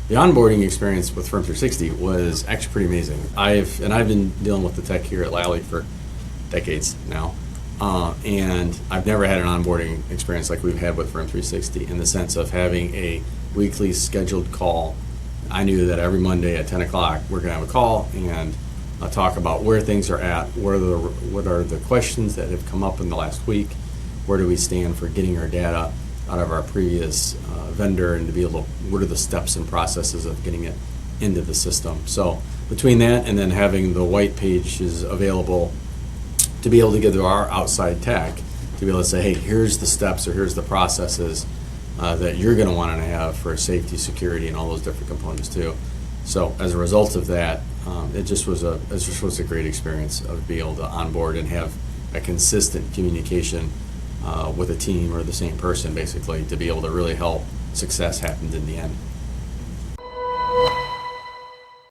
The onboarding experience with Firm 360 was actually pretty amazing. I've been dealing with the tech here at Lally for decades now, and I've never had an onboarding experience like we've had with Firm 360 in the sense of having a weekly scheduled call. I knew that every Monday at 10 o'clock we're going to have a call and talk about where things are at, what are the questions that have come up in the last week, where do we stand for getting our data out of our previous vendor, and to be able to, what are the steps and processes of getting it into the system. So between that and then having the white pages available to be able to give to our outside tech, to be able to say, hey, here's the steps or here's the processes that you're going to want to have for safety, security, and all those different components too. So as a result of that, it just was a great experience of being able to onboard and have a consistent communication with a team or the same person, basically, to be able to really help success happen in the end.